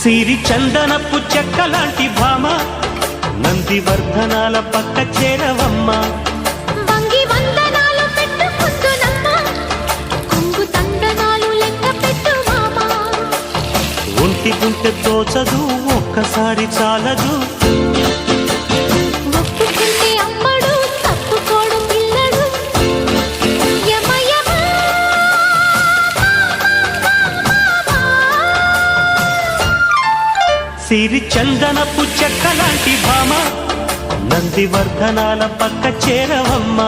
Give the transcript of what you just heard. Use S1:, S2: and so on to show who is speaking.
S1: సిరి చందనపు చెక్కలాంటి భామ నందివర్ధనాల పక్క చేరవమ్మ
S2: వంగి వందనాలు పెట్టుకుంటున్నమ్మ కొంగు తందనాలు లెక్క పెట్టు మామ
S1: ఒంటి గుంటె తోచదు ఒక్కసారి చాలదు
S2: ఒప్పుకుంటే అమ్మడు తప్పుకోడు పిల్లడు యమ యమ
S1: సిరి చందనపు చెక్కలాంటి భామ నందివర్ధనాల పక్క చేరవమ్మ